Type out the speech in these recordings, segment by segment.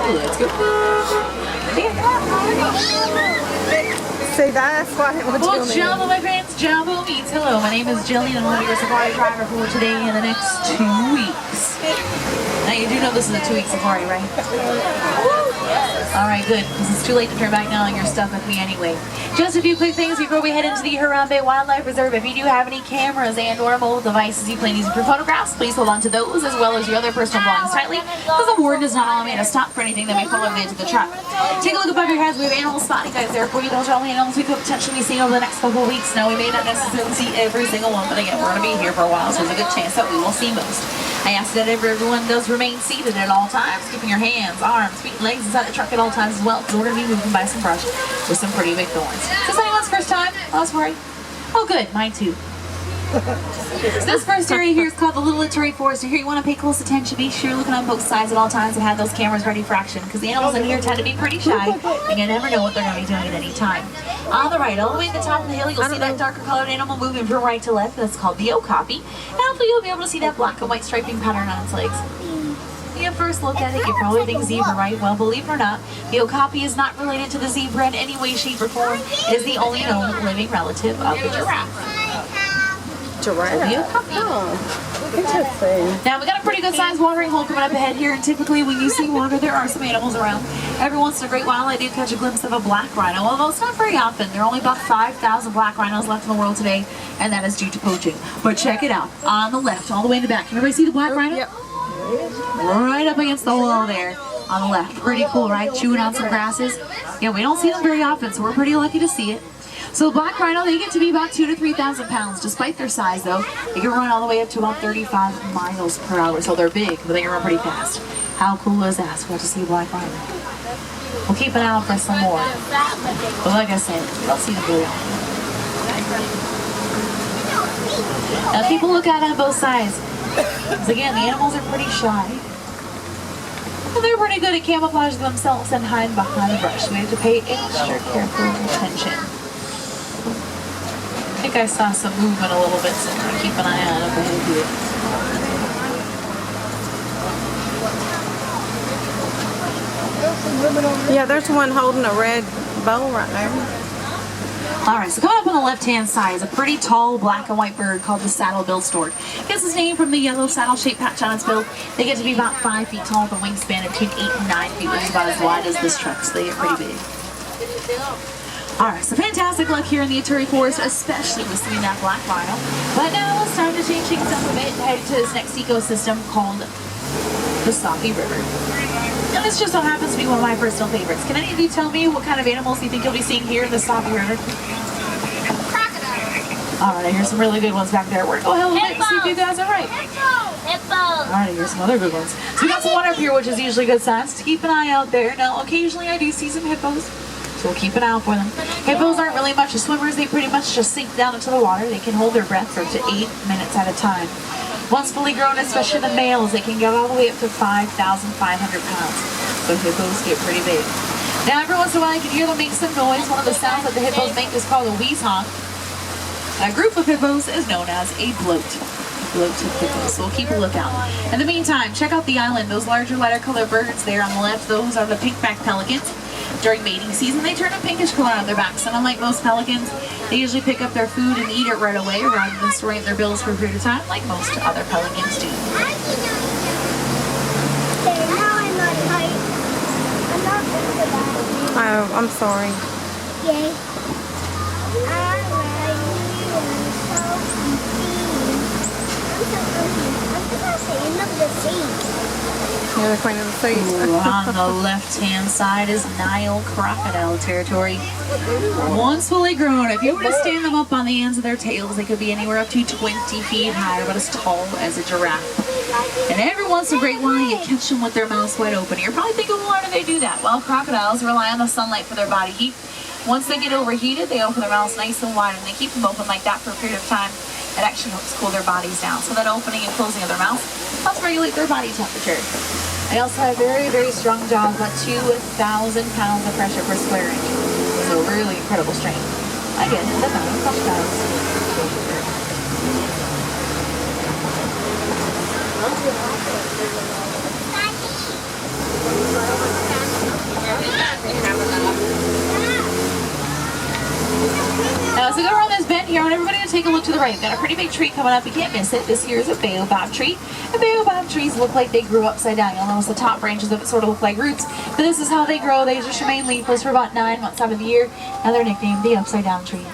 Let's go. See, that's what Well, Jumbo, my friends, Jumbo means hello. My name is Jillian, and I'll be your safari driver for today and the next 2 weeks. Now, you do know this is a 2-week safari, right? Alright, good, because it's too late to turn back now and you're stuck with me anyway. Just a few quick things before we head into the Harambe Wildlife Reserve. If you do have any cameras and or mobile devices you plan using for photographs, please hold on to those as well as your other personal belongings tightly, because the warden does not allow me to stop for anything that may fall over the edge of the truck. Take a look above your heads. We have animal spotting guides there for you. Those are all the animals we could potentially be seeing over the next couple of weeks. Now, we may not necessarily see every single one, but again, we're going to be here for a while, so there's a good chance that we will see most. I ask that everyone does remain seated at all times, keeping your hands, arms, feet, and legs inside the truck at all times as well, because we're going to be moving by some brush with some pretty big thorns. Is this anyone's first time? Oh, sorry. Oh, good. Mine too. So this first area here is called the Little Ituri Forest. Here you want to pay close attention. Be sure you're looking on both sides at all times and have those cameras ready for action, because the animals in here tend to be pretty shy and you never know what they're going to be doing at any time. On the right, all the way at the top of the hill, you'll see that darker colored animal moving from right to left. That's called the okapi. And hopefully you'll be able to see that black and white striping pattern on its legs. When you first look at it, you probably think zebra, right? Well, believe it or not, the okapi is not related to the zebra in any way, shape, or form. It is the only known living relative of the giraffe. Giraffe? Oh, interesting. Now, we got a pretty good sized watering hole coming up ahead here, and typically when you see water, there are some animals around. Every once in a great while, I do catch a glimpse of a black rhino, although it's not very often. There are only about 5,000 black rhinos left in the world today, and that is due to poaching. But check it out. On the left, all the way in the back. Can everybody see the black rhino? Yep. Right up against the wall there on the left. Pretty cool, right? Chewing on some grasses. Yeah, we don't see them very often, so we're pretty lucky to see it. So black rhino, they get to be about 2,000 to 3,000 pounds. Despite their size, though, they can run all the way up to about 35 miles per hour. So they're big, but they can run pretty fast. How cool is that? So we'll have to see a black rhino. We'll keep an eye out for some more. But like I said, we don't see them very often. Now people look at it on both sides. Because again, the animals are pretty shy. And they're pretty good at camouflaging themselves and hiding behind the brush. So we have to pay extra careful attention. I think I saw some movement a little bit, so I'm going to keep an eye on it ahead here. Yeah, there's one holding a red bowl right there. Alright, so coming up on the left-hand side is a pretty tall black and white bird called the saddle-billed stork. It gets its name from the yellow saddle-shaped patch on its bill. They get to be about 5 feet tall with a wingspan of between 8 and 9 feet, which is about as wide as this truck, so they get pretty big. Alright, so fantastic luck here in the Ituri Forest, especially with seeing that black rhino. But now it's time to change things up a bit and head to this next ecosystem called the Safi River. And this just so happens to be one of my personal favorites. Can any of you tell me what kind of animals you think you'll be seeing here in the Safi River? Crocodile. Alright, I hear some really good ones back there. We're going to go ahead and see if you guys are right. Alright, here's some other good ones. So we got some water up here, which is usually good signs. To keep an eye out there. Now, occasionally I do see some hippos, so we'll keep an eye out for them. Hippos aren't really much of swimmers. They pretty much just sink down into the water. They can hold their breath for up to 8 minutes at a time. Once fully grown, especially the males, they can get all the way up to 5,500 pounds. So hippos get pretty big. Now, every once in a while, you can hear them make some noise. One of the sounds that the hippos make is called a wheeze honk. A group of hippos is known as a bloat. Bloat of hippos. So we'll keep a lookout. In the meantime, check out the island. Those larger, lighter colored birds there on the left, those are the pink-backed pelicans. During mating season, they turn a pinkish color on their backs, and unlike most pelicans, they usually pick up their food and eat it right away rather than storing their bills for a period of time like most other pelicans do. Oh, I'm sorry. Yay. You're the queen of the sea. On the left-hand side is Nile crocodile territory. Once fully grown, if you were to stand them up on the ends of their tails, they could be anywhere up to 20 feet high, about as tall as a giraffe. And every once in a great while, you catch them with their mouths wide open. You're probably thinking, well, why do they do that? Well, crocodiles rely on the sunlight for their body heat. Once they get overheated, they open their mouths nice and wide, and they keep them open like that for a period of time. It actually helps cool their bodies down. So that opening and closing of their mouth helps regulate their body temperature. They also have very, very strong jaws, about 2,000 pounds of pressure per square inch. So really incredible strength. Again, the mountain crocodiles. to take a look to the right. We've got a pretty big tree coming up. You can't miss it. This here is a baobab tree. And baobab trees look like they grew upside down. You'll notice the top branches of it sort of look like roots. But this is how they grow. They just remain leafless for about 9 months out of the year. And they're nicknamed the upside down tree.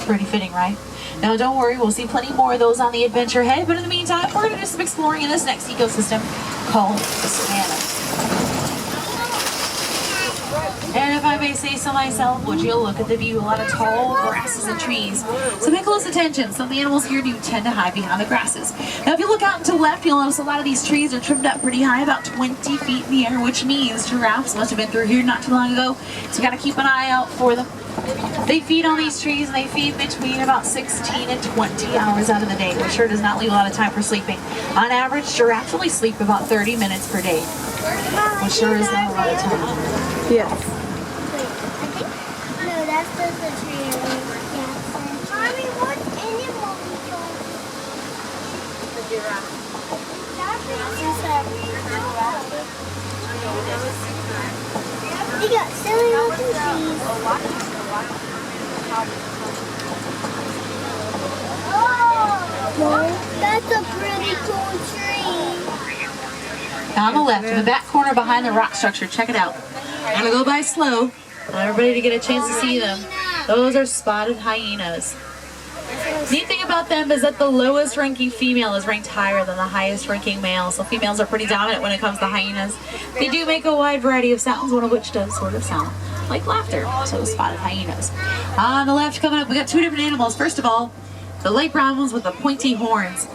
Pretty fitting, right? Now don't worry, we'll see plenty more of those on the adventure ahead. But in the meantime, we're going to do some exploring in this next ecosystem called the Savannah. And if I may say so myself, would you look at the view? A lot of tall grasses and trees. So pay close attention. Some of the animals here do tend to hide behind the grasses. Now if you look out and to the left, you'll notice a lot of these trees are trimmed up pretty high, about 20 feet in the air, which means giraffes must have been through here not too long ago. So you got to keep an eye out for them. They feed on these trees, and they feed between about 16 and 20 hours out of the day, which sure does not leave a lot of time for sleeping. On average, giraffes only sleep about 30 minutes per day, which sure is not a lot of time. Yes. No, that's just a tree. Mommy, what animal is on? The giraffe. You got silly looking trees. Oh, that's a pretty cool tree. Now on the left, in the back corner behind the rock structure, check it out. I'm gonna go by slow. I want everybody to get a chance to see them. Those are spotted hyenas. Neat thing about them is that the lowest ranking female is ranked higher than the highest ranking male. So females are pretty dominant when it comes to hyenas. They do make a wide variety of sounds, one of which does sort of sound like laughter. So spotted hyenas. On the left coming up, we got two different animals. First of all, the light brown ones with the pointy horns.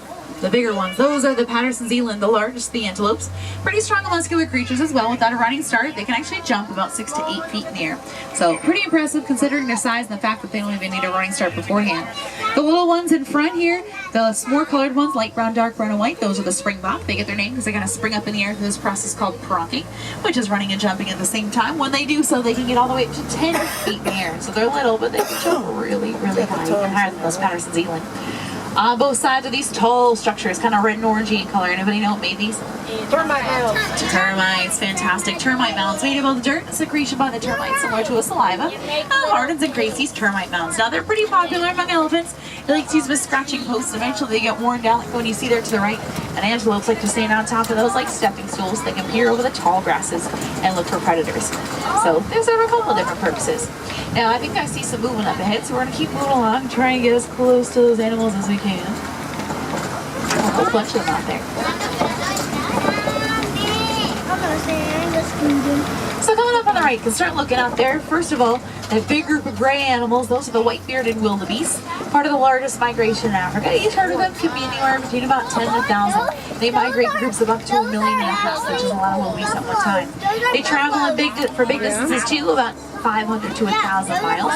The bigger ones, those are the Patterson Zealand, the largest of the antelopes. Pretty strong and muscular creatures as well. Without a running start, they can actually jump about 6 to 8 feet in the air. So pretty impressive considering their size and the fact that they don't even need a running start beforehand. The little ones in front here, the more colored ones, light brown, dark brown, and white, those are the springbok. They get their name because they kind of spring up in the air through this process called pronking, which is running and jumping at the same time. When they do so, they can get all the way up to 10 feet in the air. So they're little, but they can jump really, really high, even higher than those Patterson Zealand. On both sides of these tall structures, kind of red and orangey in color. Anybody know what made these? Termite mounds. Termites, fantastic. Termite mounds made of all the dirt and secretion by the termites, similar to a saliva. Hardens and creates these termite mounds. Now they're pretty popular among elephants. They like to use them as scratching posts. Eventually they get worn down, like when you see there to the right. And antelopes like to stand on top of those like stepping stools. They can peer over the tall grasses and look for predators. So there's a couple of different purposes. Now I think I see some movement up ahead, so we're going to keep moving along, try and get as close to those animals as we can. A whole bunch of them out there. So coming up on the right, you can start looking out there. First of all, that big group of gray animals, those are the white-bearded wildebeest, part of the largest migration in Africa. Each herd of them can be anywhere between about 10 to 1,000. They migrate in groups of up to 1.5 million, which is a lot of wildebeest at one time. They travel for big distances too, about 500 to 1,000 miles.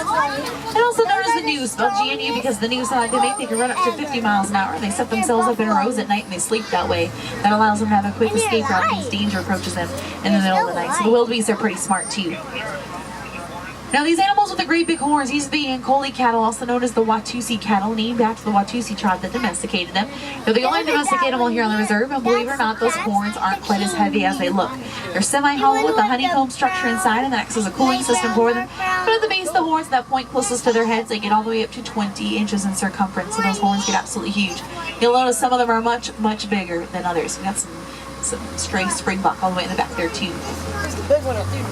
And also known as the News, spelled GNU, because the news sound they can run up to 50 miles an hour. They set themselves up in rows at night and they sleep that way. That allows them to have a quick escape route because danger approaches them in the middle of the night. So the wildebeest are pretty smart too. Now these animals with the great big horns, these are the Ankole cattle, also known as the Watusi cattle, named after the Watusi tribe that domesticated them. They're the only domestic animal here on the reserve, and believe it or not, those horns aren't quite as heavy as they look. They're semi-hollow with a honeycomb structure inside, and that acts as a cooling system for them. But at the base of the horns, that point closest to their heads, they get all the way up to 20 inches in circumference, so those horns get absolutely huge. You'll notice some of them are much, much bigger than others. We've got some stray springbok all the way in the back there too. Big one up there.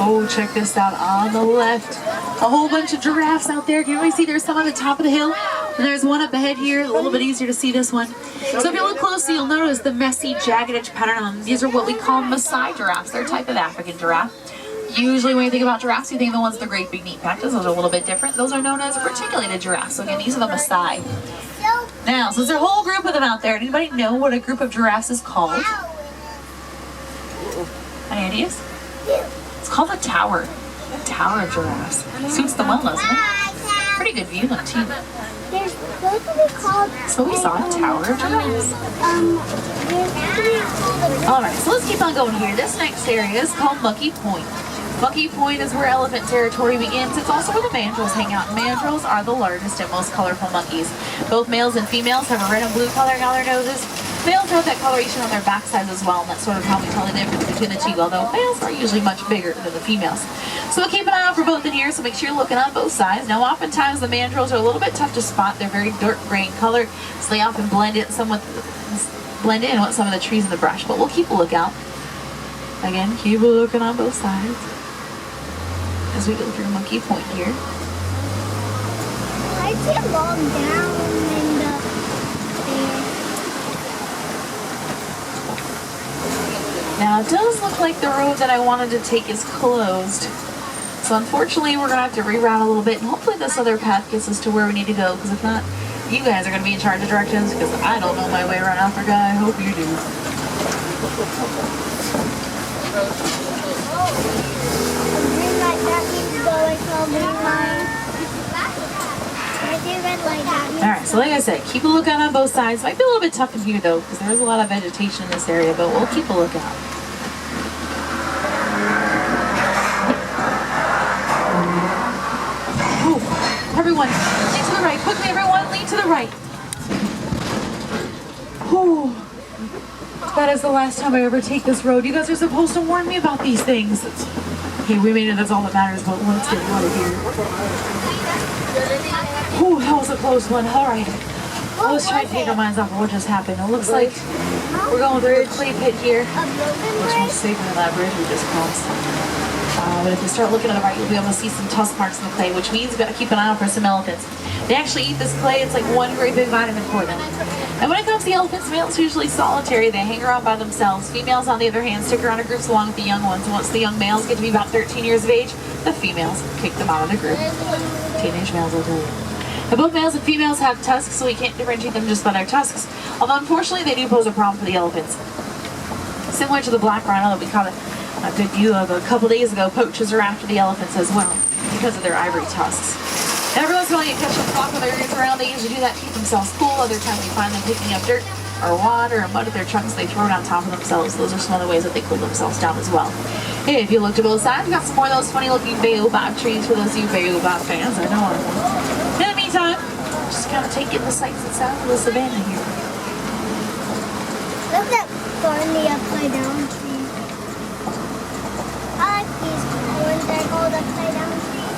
Oh, check this out on the left. A whole bunch of giraffes out there. Can you see there's some on the top of the hill? And there's one up ahead here, a little bit easier to see this one. So if you look closely, you'll notice the messy, jagged edge pattern on them. These are what we call Maasai giraffes. They're a type of African giraffe. Usually when you think about giraffes, you think of the ones with the great big neat patches. Those are a little bit different. Those are known as reticulated giraffes. So again, these are the Maasai. Now, so there's a whole group of them out there. Anybody know what a group of giraffes is called? Any ideas? It's called a tower. A tower of giraffes. Suits them well, doesn't it? Pretty good view on too. There's supposed to be called. So we saw a tower of giraffes. Alright, so let's keep on going here. This next area is called Monkey Point. Monkey Point is where elephant territory begins. It's also where the mandrills hang out. Mandrills are the largest and most colorful monkeys. Both males and females have a red and blue coloring on their noses. Males have that coloration on their backsides as well, and that's sort of how we tell the difference between the two, although males are usually much bigger than the females. So we'll keep an eye out for both in here, so make sure you're looking on both sides. Now, oftentimes the mandrills are a little bit tough to spot. They're very dark gray in color, so they often blend in with some of the trees in the brush, but we'll keep a lookout. Again, keep a looking on both sides as we go through Monkey Point here. I see a log down in the Now, it does look like the road that I wanted to take is closed. So unfortunately, we're going to have to reroute a little bit, and hopefully this other path gets us to where we need to go, because if not, you guys are going to be in charge of directions, because I don't know my way around Africa. I hope you do. green light, that means go like a green light. I see red light, that means Alright, so like I said, keep a lookout on both sides. Might be a little bit tough in here though, because there is a lot of vegetation in this area, but we'll keep a lookout. Ooh, everyone, lean to the right. Quickly, everyone, lean to the right. Ooh. That is the last time I ever take this road. You guys are supposed to warn me about these things. Okay, we made it, that's all that matters, but let's get out of here. Ooh, that was a close one. Alright. Let's try to take our minds off of what just happened. It looks like we're going through a clay pit here, which was safer than that bridge we just crossed. But if you start looking to the right, you'll be able to see some tusk marks in the clay, which means you've got to keep an eye out for some elephants. They actually eat this clay. It's like one great big vitamin for them. And when it comes to the elephants, males are usually solitary. They hang around by themselves. Females, on the other hand, stick around in groups along with the young ones. And once the young males get to be about 13 years of age, the females kick them out of the group. Teenage males, I'll tell you. Now, both males and females have tusks, so we can't differentiate them just by their tusks. Although, unfortunately, they do pose a problem for the elephants. Similar to the black rhino that we caught a good view of a couple days ago, poachers are after the elephants as well because of their ivory tusks. And every once in a while you catch them flocking their ears around. They usually do that to keep themselves cool. Other times we find them picking up dirt or water or mud at their trunks. They throw it on top of themselves. Those are some other ways that they cool themselves down as well. Hey, if you look to both sides, we got some more of those funny looking baobab trees for those of you baobab fans. I know I'm one. In the meantime, just kind of take in the sights and sounds of the savannah here. look at thorny upside down trees. I like these ones that hold upside down trees.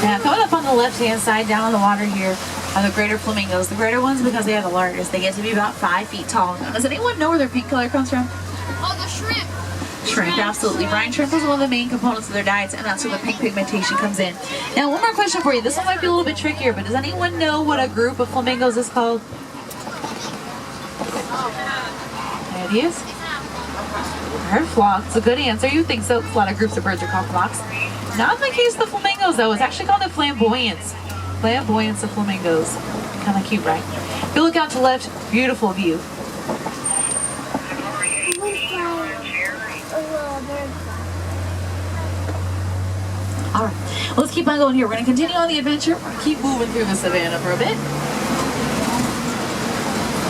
Now, coming up on the left-hand side, down on the water here, are the greater flamingos. The greater ones because they are the largest. They get to be about 5 feet tall. Now, does anyone know where their pink color comes from? Oh, the shrimp. Shrimp, absolutely. Brine shrimp is one of the main components of their diets, and that's where the pink pigmentation comes in. Now, one more question for you. This one might be a little bit trickier, but does anyone know what a group of flamingos is called? Ideas? Herd flock. It's a good answer. You think so? A lot of groups of birds are called flocks. Not in the case of the flamingos, though. It's actually called the flamboyance. Flamboyance of flamingos. Kind of cute, right? If you look out to the left, beautiful view. Alright, well, let's keep on going here. We're going to continue on the adventure. We're going to keep moving through the savannah for a bit.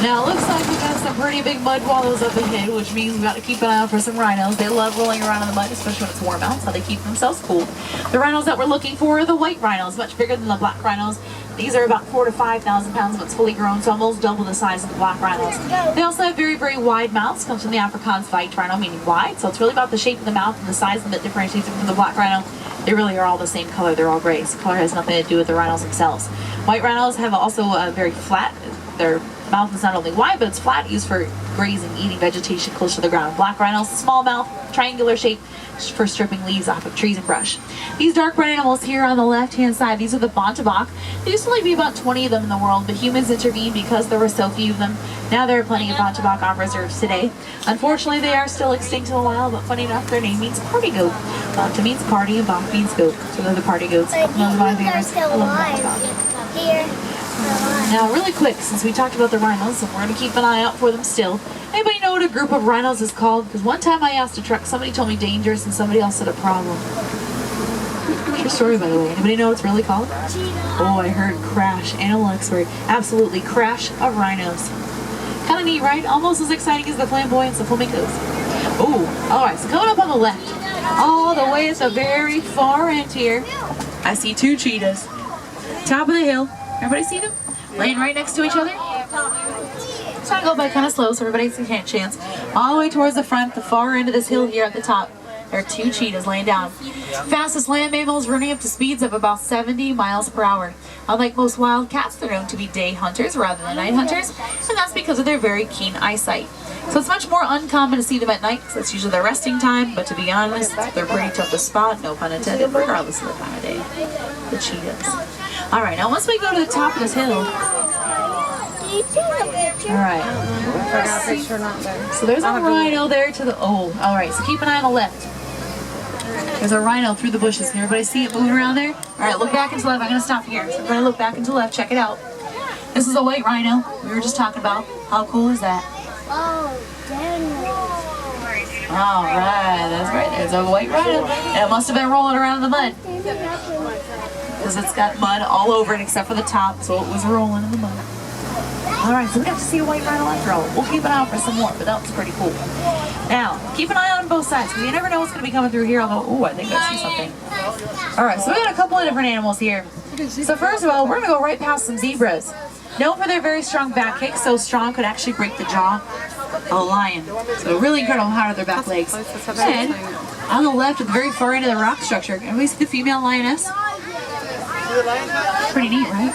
Now, it looks like we've got some pretty big mud wallows up ahead, which means we've got to keep an eye out for some rhinos. They love rolling around in the mud, especially when it's warm out, so they keep themselves cool. The rhinos that we're looking for are the white rhinos, much bigger than the black rhinos. These are about 4,000 to 5,000 pounds once fully grown, so almost double the size of the black rhinos. They also have very, very wide mouths. Comes from the Afrikaans white rhino, meaning wide, so it's really about the shape of the mouth and the size that differentiates them from the black rhino. They really are all the same color. They're all gray. So color has nothing to do with the rhinos themselves. White rhinos have also a very flat, their mouth is not only wide, but it's flat, used for grazing, eating vegetation close to the ground. Black rhinos, small mouth, triangular shape, for stripping leaves off of trees and brush. These dark brown animals here on the left-hand side, these are the bontebok. There used to only be about 20 of them in the world, but humans intervened because there were so few of them. Now there are plenty of bontebok on reserves today. Unfortunately, they are still extinct in the wild, but funny enough, their name means party goat. Bonta means party and bok means goat, so they're the party goats. But One of my these are favorites. still I love alive bontebok. here. Now, really quick, since we talked about the rhinos, and we're going to keep an eye out for them still, anybody know what a group of rhinos is called? Because one time I asked a truck, somebody told me dangerous, and somebody else said a problem. True story, by the way. Anybody know what it's really called? Oh, I heard crash. Animal expert. Absolutely. Crash of rhinos. Kind of neat, right? Almost as exciting as the flamboyants of flamingos. Oh, alright. So coming up on the left, all the way at the very far end here, I see two cheetahs. Top of the hill. Everybody see them? Laying right next to each other. So I go by kind of slow so everybody has a chance. All the way towards the front, the far end of this hill here at the top, there are two cheetahs laying down. Fastest land mammals running up to speeds of about 70 miles per hour. Unlike most wild cats, they're known to be day hunters rather than night hunters, and that's because of their very keen eyesight. So it's much more uncommon to see them at night, because that's usually their resting time, but to be honest, they're pretty tough to spot, no pun intended, regardless of the time of day. The cheetahs. Alright, now once we go to the top of this hill, alright. So there's a rhino there to the, alright, so keep an eye on the left. There's a rhino through the bushes. Can everybody see it moving around there? Alright, look back into the left. I'm going to stop here. So we're going to look back into the left. Check it out. This is a white rhino we were just talking about. How cool is that? Oh, dang. Alright, that's right. There's a white rhino. And it must have been rolling around in the mud. Because it's got mud all over it except for the top, so it was rolling in the mud. Alright, so we got to see a white rhino after all. We'll keep an eye out for some more, but that was pretty cool. Now, keep an eye on both sides, because you never know what's going to be coming through here, although, I think I see something. Alright, so we got a couple of different animals here. So first of all, we're going to go right past some zebras. Known for their very strong back kicks, so strong could actually break the jaw of a lion. So really incredible how are their back legs. And on the left, at the very far end of the rock structure, everybody see the female lioness? Pretty neat, right?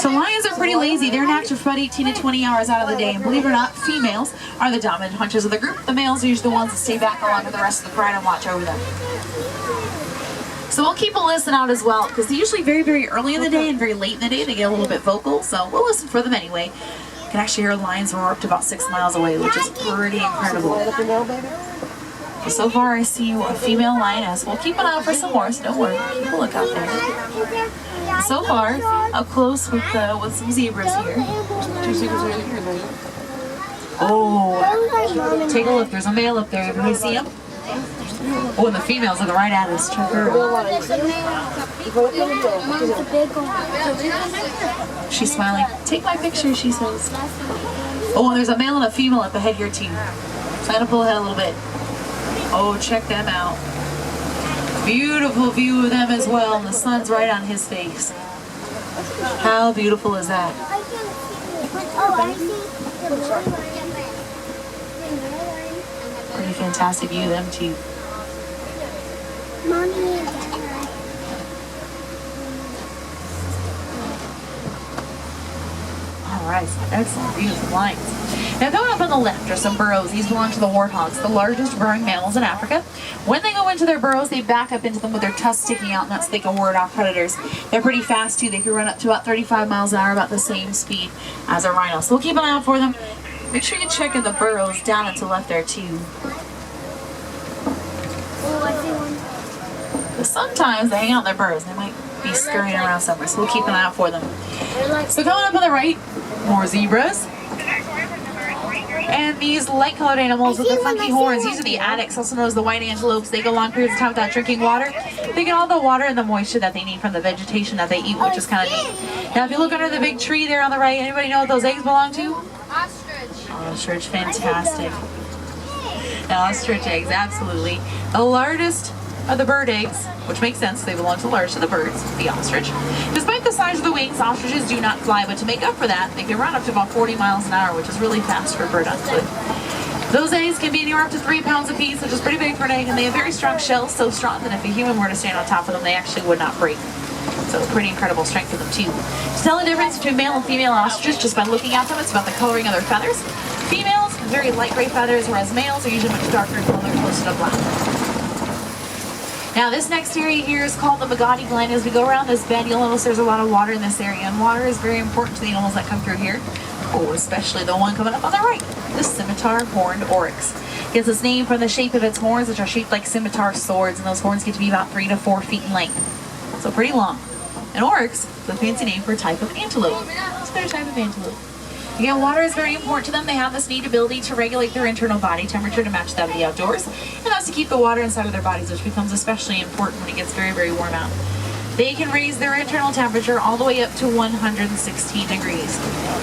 So lions are pretty lazy. They're inactive for about 18 to 20 hours out of the day. And believe it or not, females are the dominant hunters of the group. The males are usually the ones that stay back along with the rest of the pride and watch over them. So we'll keep a listen out as well, because they're usually very, very early in the day and very late in the day. They get a little bit vocal, so we'll listen for them anyway. You can actually hear lions roar up to about 6 miles away, which is pretty incredible. So far I see a female lioness. We'll keep an eye out for some more, so don't worry. Keep a look out there. So far, up close with some zebras here. Two zebras right here. Oh, take a look. There's a male up there. Everybody see him? Oh, and the female's looking right at us. Check her out. She's smiling. Take my picture, she says. Oh, and there's a male and a female up ahead here too. So I'm going to pull ahead a little bit. Oh, check them out. Beautiful view of them as well, and the sun's right on his face. How beautiful is that? Pretty fantastic view of them too. Alright, excellent views of lions. Now going up on the left are some burrows. These belong to the warthogs, the largest burrowing mammals in Africa. When they go into their burrows, they back up into them with their tusks sticking out, and that's so they can ward off predators. They're pretty fast too. They can run up to about 35 miles an hour, about the same speed as a rhino. So we'll keep an eye out for them. Make sure you check in the burrows down and to the left there too. Because sometimes they hang out in their burrows. They might be scurrying around somewhere, so we'll keep an eye out for them. So going up on the right, more zebras. And these light-colored animals with the funky horns, these are the addax, also known as the white antelopes. They go long periods of time without drinking water. They get all the water and the moisture that they need from the vegetation that they eat, which is kind of neat. Now if you look under the big tree there on the right, anybody know what those eggs belong to? Ostrich. Ostrich, fantastic. Ostrich eggs, absolutely. The largest of the bird eggs, which makes sense, they belong to the largest of the birds, the ostrich. Despite the size of the wings, ostriches do not fly, but to make up for that, they can run up to about 40 miles an hour, which is really fast for a bird on foot. Those eggs can be anywhere up to 3 pounds apiece, which is pretty big for an egg, and they have very strong shells, so strong that if a human were to stand on top of them, they actually would not break. So it's pretty incredible strength of them too. To tell the difference between male and female ostriches, just by looking at them, it's about the coloring of their feathers. Females have very light gray feathers, whereas males are usually much darker in color, closer to black. Now this next area here is called the Magatti Glen. As we go around this bend, you'll notice there's a lot of water in this area, and water is very important to the animals that come through here. Oh, especially the one coming up on the right, the scimitar horned oryx. It gets its name from the shape of its horns, which are shaped like scimitar swords, and those horns get to be about 3 to 4 feet in length. So pretty long. An oryx is a fancy name for a type of antelope. It's a better type of antelope. Again, water is very important to them. They have this neat ability to regulate their internal body temperature to match that of the outdoors, and that's to keep the water inside of their bodies, which becomes especially important when it gets very, very warm out. They can raise their internal temperature all the way up to 116 degrees,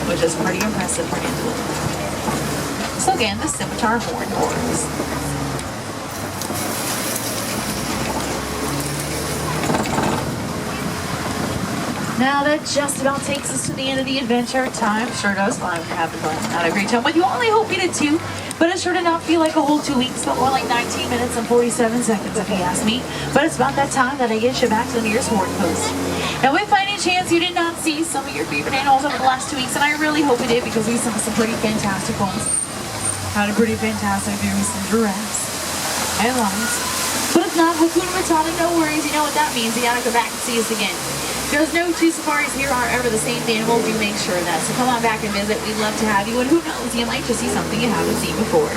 which is pretty impressive for an antelope. So again, the scimitar horned horse. Now that just about takes us to the end of the adventure. Time sure does fly when you're having fun. Had a great time with you all. I hope you did too. But it sure did not feel like a whole 2 weeks, but more like 19 minutes and 47 seconds if you ask me. But it's about that time that I get you back to the nearest horn post. Now if by any chance you did not see some of your favorite animals over the last 2 weeks, and I really hope you did because we saw some pretty fantastic ones. Had a pretty fantastic view with some giraffes and lions. But if not, Hakuna Matata, no worries. You know what that means. You gotta go back and see us again. There's no two safaris here are ever the same animal. We make sure of that. So come on back and visit. We'd love to have you. And who knows, you might just see something you haven't seen before.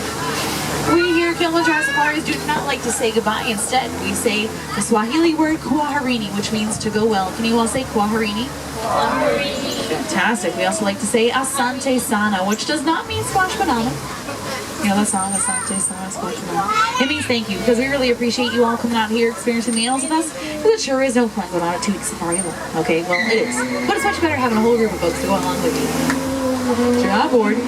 We here at Kilimanjaro Safaris do not like to say goodbye. Instead, we say the Swahili word kwaherini, which means to go well. Can you all say kwaherini? Kwaherini. Fantastic. We also like to say asante sana, which does not mean squash banana. You know that song, Asante Sana, squash banana? It means thank you, because we really appreciate you all coming out here experiencing the animals with us, because it sure is no fun going on a 2 week safari alone. Okay, well, it is. But it's much better having a whole group of folks to go along with you. Job board.